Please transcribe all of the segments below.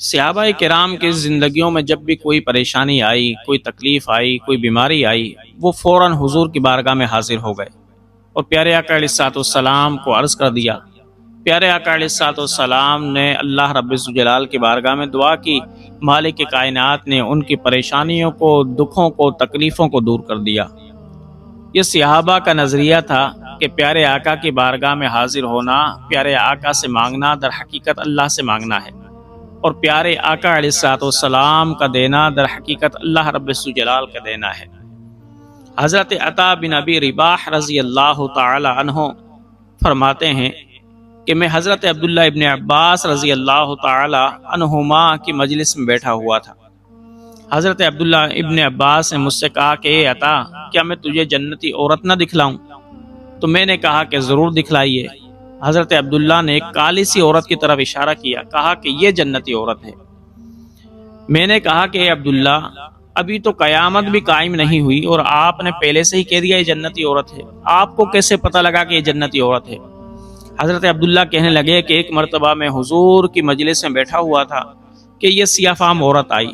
صحابہ کرام کی زندگیوں میں جب بھی کوئی پریشانی آئی، کوئی تکلیف آئی، کوئی بیماری آئی، وہ فوراً حضور کی بارگاہ میں حاضر ہو گئے اور پیارے آقا علیہ الصلوۃ والسلام کو عرض کر دیا۔ پیارے آقا علیہ الصلوۃ والسلام نے اللہ رب الجلال کی بارگاہ میں دعا کی، مالک کائنات نے ان کی پریشانیوں کو، دکھوں کو، تکلیفوں کو دور کر دیا۔ یہ صحابہ کا نظریہ تھا کہ پیارے آقا کی بارگاہ میں حاضر ہونا، پیارے آقا سے مانگنا در حقیقت اللہ سے مانگنا ہے، اور پیارے آقا علیہ الصلوۃ والسلام کا دینا در حقیقت اللہ رب الجلال کا دینا ہے۔ حضرت عطا بن ابی رباح رضی اللہ تعالی عنہ فرماتے ہیں کہ میں حضرت عبداللہ ابن عباس رضی اللہ تعالی عنہما کی مجلس میں بیٹھا ہوا تھا۔ حضرت عبداللہ ابن عباس نے مجھ سے کہا کہ اے عطا، کیا میں تجھے جنتی عورت نہ دکھلاؤں؟ تو میں نے کہا کہ ضرور دکھلائیے۔ حضرت عبداللہ نے ایک کالی سی عورت کی طرف اشارہ کیا، کہا کہ یہ جنتی عورت ہے۔ میں نے کہا کہ اے عبداللہ، ابھی تو قیامت بھی قائم نہیں ہوئی اور آپ نے پہلے سے ہی کہہ دیا یہ جنتی عورت ہے، آپ کو کیسے پتہ لگا کہ یہ جنتی عورت ہے؟ حضرت عبداللہ کہنے لگے کہ ایک مرتبہ میں حضور کی مجلس میں بیٹھا ہوا تھا کہ یہ سیاہ فام عورت آئی۔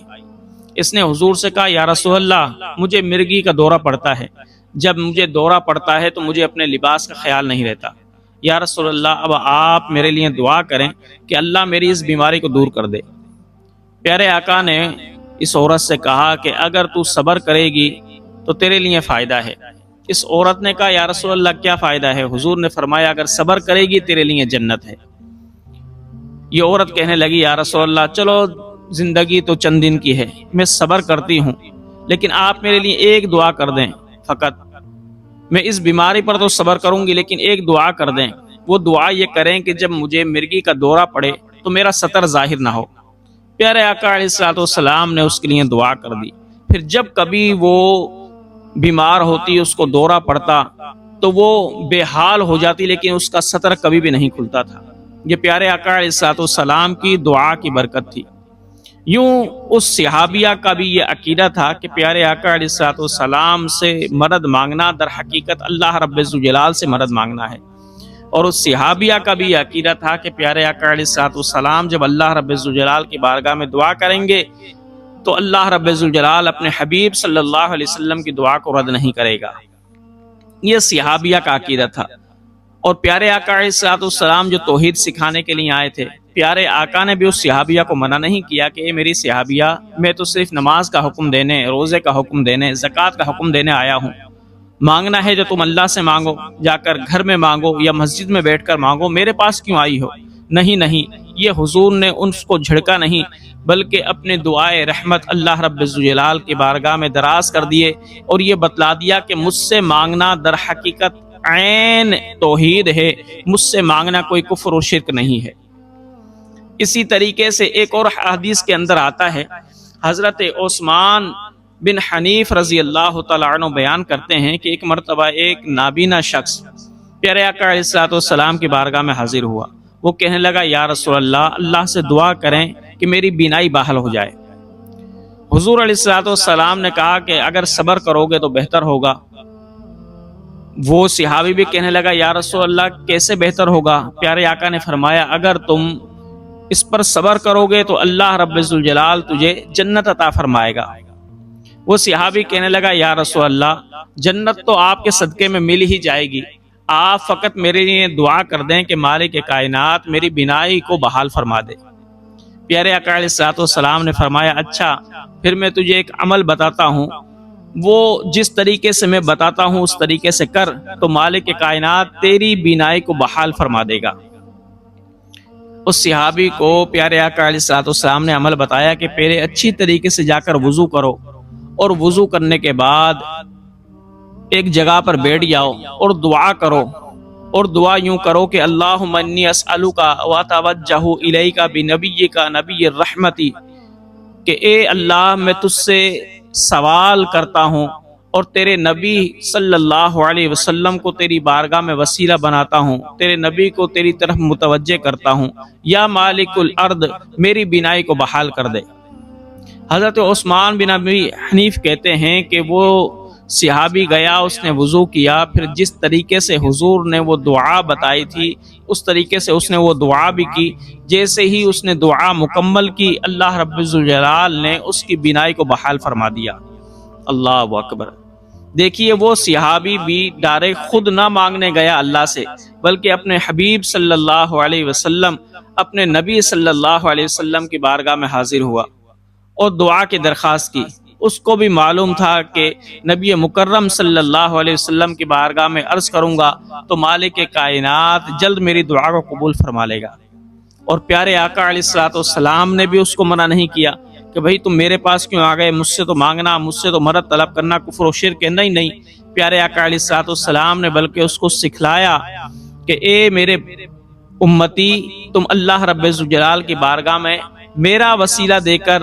اس نے حضور سے کہا، یا رسول اللہ، مجھے مرگی کا دورہ پڑتا ہے، جب مجھے دورہ پڑتا ہے تو مجھے اپنے لباس کا خیال نہیں رہتا۔ یا رسول اللہ، اب آپ میرے لیے دعا کریں کہ اللہ میری اس بیماری کو دور کر دے۔ پیارے آقا نے اس عورت سے کہا کہ اگر تو صبر کرے گی تو تیرے لیے فائدہ ہے۔ اس عورت نے کہا، یا رسول اللہ، کیا فائدہ ہے؟ حضور نے فرمایا، اگر صبر کرے گی تیرے لیے جنت ہے۔ یہ عورت کہنے لگی، یا رسول اللہ، چلو زندگی تو چند دن کی ہے، میں صبر کرتی ہوں، لیکن آپ میرے لیے ایک دعا کر دیں فقط۔ میں اس بیماری پر تو صبر کروں گی، لیکن ایک دعا کر دیں۔ وہ دعا یہ کریں کہ جب مجھے مرگی کا دورہ پڑے تو میرا سطر ظاہر نہ ہو۔ پیارے آقا علیہ الصلوۃ والسلام نے اس کے لیے دعا کر دی۔ پھر جب کبھی وہ بیمار ہوتی، اس کو دورہ پڑتا تو وہ بے حال ہو جاتی، لیکن اس کا سطر کبھی بھی نہیں کھلتا تھا۔ یہ پیارے آقا علیہ الصلوۃ والسلام کی دعا کی برکت تھی۔ یوں اس صحابیہ کا بھی یہ عقیدہ تھا کہ پیارے آقا علیہ الصلوۃ والسلام سے مدد مانگنا در حقیقت اللہ رب الجلال سے مدد مانگنا ہے، اور اس صحابیہ کا بھی یہ عقیدہ تھا کہ پیارے آقا علیہ الصلوۃ والسلام جب اللہ رب الجلال کی بارگاہ میں دعا کریں گے تو اللہ رب الجلال اپنے حبیب صلی اللہ علیہ وسلم کی دعا کو رد نہیں کرے گا۔ یہ صحابیہ کا عقیدہ تھا۔ اور پیارے آقا علیہ الصلوۃ والسلام جو توحید سکھانے کے لیے آئے تھے، پیارے آقا نے بھی اس صحابیہ کو منع نہیں کیا کہ اے میری صحابیہ، میں تو صرف نماز کا حکم دینے، روزے کا حکم دینے، زکوٰۃ کا حکم دینے آیا ہوں۔ مانگنا ہے جو تم اللہ سے مانگو، جا کر گھر میں مانگو یا مسجد میں بیٹھ کر مانگو، میرے پاس کیوں آئی ہو؟ نہیں، یہ حضور نے ان کو جھڑکا نہیں، بلکہ اپنے دعائے رحمت اللہ رب الجلال کی بارگاہ میں دراز کر دیے اور یہ بتلا دیا کہ مجھ سے مانگنا در حقیقت عین توحید ہے، مجھ سے مانگنا کوئی کفر و شرک نہیں ہے۔ اسی طریقے سے ایک اور حدیث کے اندر آتا ہے، حضرت عثمان بن حنیف رضی اللہ تعالیٰ عنہ بیان کرتے ہیں کہ ایک مرتبہ ایک نابینا شخص پیارے آقا علیہ الصلوۃ والسلام کی بارگاہ میں حاضر ہوا۔ وہ کہنے لگا، یا رسول اللہ، اللہ سے دعا کریں کہ میری بینائی بحال ہو جائے۔ حضور علیہ الصلوۃ والسلام نے کہا کہ اگر صبر کرو گے تو بہتر ہوگا۔ وہ صحابی بھی کہنے لگا، یا رسول اللہ، کیسے بہتر ہوگا؟ پیارے آقا نے فرمایا، اگر تم اس پر صبر کرو گے تو اللہ رب الجلال تجھے جنت عطا فرمائے گا۔ وہ صحابی کہنے لگا، یا رسول اللہ، جنت تو آپ کے صدقے میں مل ہی جائے گی، آپ فقط میرے لیے دعا کر دیں کہ مالک کائنات میری بینائی کو بحال فرما دے۔ پیارے آقا علیہ الصلوۃ والسلام نے فرمایا، اچھا، پھر میں تجھے ایک عمل بتاتا ہوں، وہ جس طریقے سے میں بتاتا ہوں اس طریقے سے کر تو مالک کائنات تیری بینائی کو بحال فرما دے گا۔ اس صحابی کو پیارے آقا علیہ الصلوۃ والسلام نے عمل بتایا کہ پہلے اچھی طریقے سے جا کر وضو کرو، اور وضو کرنے کے بعد ایک جگہ پر بیٹھ جاؤ اور دعا کرو، اور دعا یوں کرو کہ اللہم انی اسألک واتوجہ الیک بنبیک نبی الرحمت، کہ اے اللہ، میں تجھ سے سوال کرتا ہوں اور تیرے نبی صلی اللہ علیہ وسلم کو تیری بارگاہ میں وسیلہ بناتا ہوں، تیرے نبی کو تیری طرف متوجہ کرتا ہوں، یا مالک الارض میری بینائی کو بحال کر دے۔ حضرت عثمان بن ابی حنیف کہتے ہیں کہ وہ صحابی گیا، اس نے وضو کیا، پھر جس طریقے سے حضور نے وہ دعا بتائی تھی اس طریقے سے اس نے وہ دعا بھی کی۔ جیسے ہی اس نے دعا مکمل کی، اللہ رب الجلال نے اس کی بینائی کو بحال فرما دیا۔ اللہ اکبر۔ دیکھیے وہ صحابی بھی ڈائریکٹ خود نہ مانگنے گیا اللہ سے، بلکہ اپنے حبیب صلی اللہ علیہ وسلم، اپنے نبی صلی اللہ علیہ وسلم کی بارگاہ میں حاضر ہوا اور دعا کی درخواست کی۔ اس کو بھی معلوم تھا کہ نبی مکرم صلی اللہ علیہ وسلم کی بارگاہ میں عرض کروں گا تو مالک کائنات جلد میری دعا کو قبول فرما لے گا۔ اور پیارے آقا علیہ الصلوۃ والسلام نے بھی اس کو منع نہیں کیا کہ بھئی تم میرے پاس کیوں آ گئے، مجھ سے تو مانگنا، مجھ سے تو مدد طلب کرنا کفر و شرک ہے۔ نہیں، پیارے آقا علیہ الصلوۃ والسلام نے بلکہ اس کو سکھلایا کہ اے میرے امتی، تم اللہ رب الجلال کی بارگاہ میں میرا وسیلہ دے کر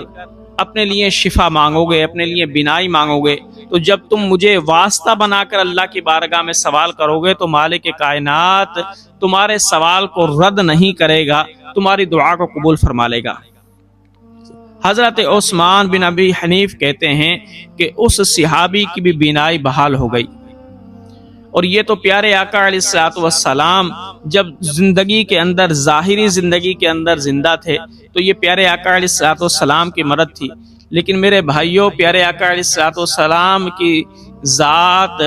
اپنے لیے شفا مانگو گے، اپنے لیے بینائی مانگو گے، تو جب تم مجھے واسطہ بنا کر اللہ کی بارگاہ میں سوال کرو گے تو مالک کائنات تمہارے سوال کو رد نہیں کرے گا، تمہاری دعا کو قبول فرما لے گا۔ حضرت عثمان بن ابی حنیف کہتے ہیں کہ اس صحابی کی بھی بینائی بحال ہو گئی۔ اور یہ تو پیارے آقا علیہ الصلوۃ والسلام جب زندگی کے اندر، ظاہری زندگی کے اندر زندہ تھے تو یہ پیارے آقا علیہ الصلوۃ والسلام کی مدد تھی، لیکن میرے بھائیوں پیارے آقا علیہ الصلوۃ والسلام کی ذات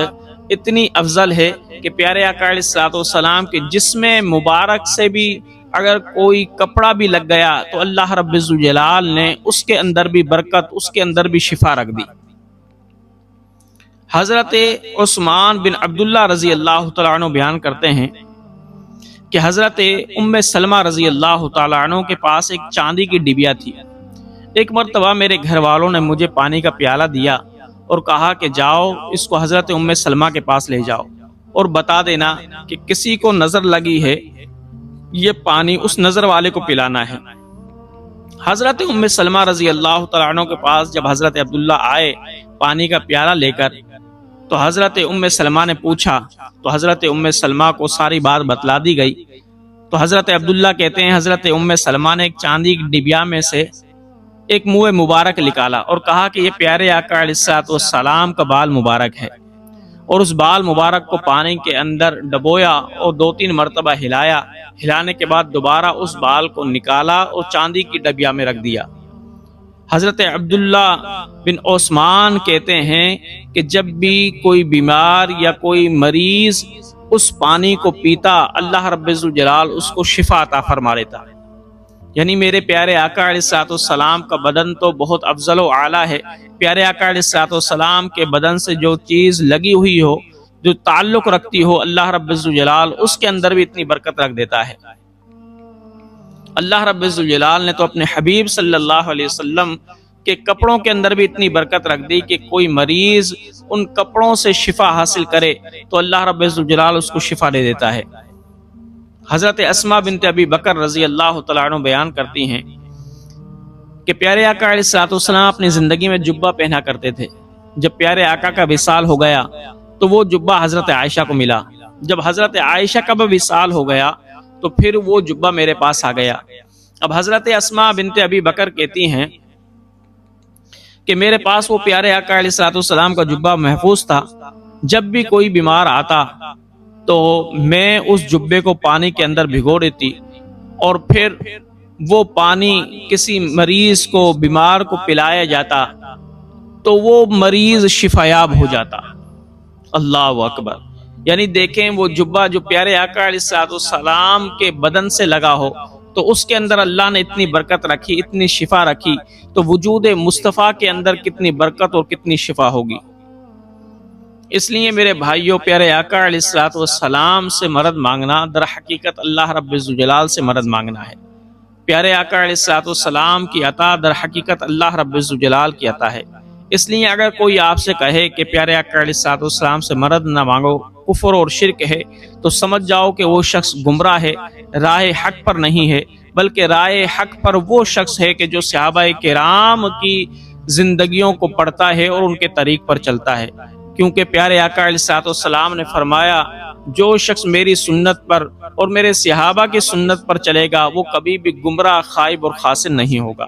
اتنی افضل ہے کہ پیارے آقا علیہ الصلوۃ والسلام کے جسم مبارک سے بھی اگر کوئی کپڑا بھی لگ گیا تو اللہ رب الجلال نے اس کے اندر بھی برکت، اس کے اندر بھی شفا رکھ دی۔ حضرت عثمان بن عبداللہ رضی اللہ تعالیٰ عنہ بیان کرتے ہیں کہ حضرت ام سلمہ رضی اللہ تعالیٰ عنہ کے پاس ایک چاندی کی ڈبیا تھی۔ ایک مرتبہ میرے گھر والوں نے مجھے پانی کا پیالہ دیا اور کہا کہ جاؤ اس کو حضرت ام سلمہ کے پاس لے جاؤ اور بتا دینا کہ کسی کو نظر لگی ہے، یہ پانی اس نظر والے کو پلانا ہے۔ حضرت ام سلمہ رضی اللہ تعالیٰ عنہ کے پاس جب حضرت عبداللہ آئے پانی کا پیالہ لے کر تو حضرت ام سلمہ نے پوچھا تو حضرت ام سلمہ کو ساری بات بتلا دی گئی۔ تو حضرت عبداللہ کہتے ہیں حضرت ام سلمہ نے ایک چاندی کی ڈبیا میں سے ایک منہ مبارک نکالا اور کہا کہ یہ پیارے آقا علیہ الصلوۃ والسلام کا بال مبارک ہے، اور اس بال مبارک کو پانی کے اندر ڈبویا اور 2-3 مرتبہ ہلایا، ہلانے کے بعد دوبارہ اس بال کو نکالا اور چاندی کی ڈبیا میں رکھ دیا۔ حضرت عبداللہ بن عثمان کہتے ہیں کہ جب بھی کوئی بیمار یا کوئی مریض اس پانی کو پیتا اللہ رب الجلال اس کو شفا عطا فرما لیتا۔ یعنی میرے پیارے آقا علیہ الصلوۃ والسلام کا بدن تو بہت افضل و اعلیٰ ہے، پیارے آقا علیہ الصلوۃ والسلام کے بدن سے جو چیز لگی ہوئی ہو، جو تعلق رکھتی ہو اللہ رب الجلال اس کے اندر بھی اتنی برکت رکھ دیتا ہے۔ اللہ رب الجلال نے تو اپنے حبیب صلی اللہ علیہ وسلم کے کپڑوں کے اندر بھی اتنی برکت رکھ دی کہ کوئی مریض ان کپڑوں سے شفا حاصل کرے تو اللہ رب الجلال اس کو شفا دے دیتا ہے۔ حضرت اسماء بنت ابی بکر رضی اللہ تعالیٰ عنہ بیان کرتی ہیں کہ پیارے آقا علیہ الصلوۃ والسلام اپنی زندگی میں جبہ پہنا کرتے تھے۔ جب پیارے آقا کا وصال ہو گیا تو وہ جبہ حضرت عائشہ کو ملا۔ جب حضرت عائشہ کا بھی وصال ہو گیا تو پھر وہ جبہ میرے پاس آ گیا۔ اب حضرت اسماء بنت ابی بکر کہتی ہیں کہ میرے پاس وہ پیارے آقا علیہ الصلوۃ والسلام کا جبہ محفوظ تھا۔ جب بھی کوئی بیمار آتا تو میں اس جبے کو پانی کے اندر بھگو دیتی اور پھر وہ پانی کسی مریض کو، بیمار کو پلایا جاتا تو وہ مریض شفایاب ہو جاتا۔ اللہ اکبر۔ یعنی دیکھیں وہ جبہ جو پیارے آقا علیہ الصلوۃ والسلام کے بدن سے لگا ہو تو اس کے اندر اللہ نے اتنی برکت رکھی، اتنی شفا رکھی، تو وجود مصطفیٰ کے اندر کتنی برکت اور کتنی شفا ہوگی۔ اس لیے میرے بھائیوں پیارے آقا علیہ الصلوۃ والسلام سے مدد مانگنا در حقیقت اللہ رب الجلال سے مدد مانگنا ہے۔ پیارے آقا علیہ الصلوۃ والسلام کی عطا در حقیقت اللہ رب الجلال کی عطا ہے۔ اس لیے اگر کوئی آپ سے کہے کہ پیارے آقا علیہ الصلوۃ والسلام سے مدد نہ مانگو، کفر اور شرک ہے، تو سمجھ جاؤ کہ وہ شخص گمراہ ہے، راہ حق پر نہیں ہے، بلکہ راہ حق پر وہ شخص ہے کہ جو صحابہ کرام کی زندگیوں کو پڑھتا ہے اور ان کے طریق پر چلتا ہے۔ کیونکہ پیارے آقا علیہ الصلوۃ والسلام نے فرمایا جو شخص میری سنت پر اور میرے صحابہ کی سنت پر چلے گا وہ کبھی بھی گمراہ، خائب اور خاسر نہیں ہوگا۔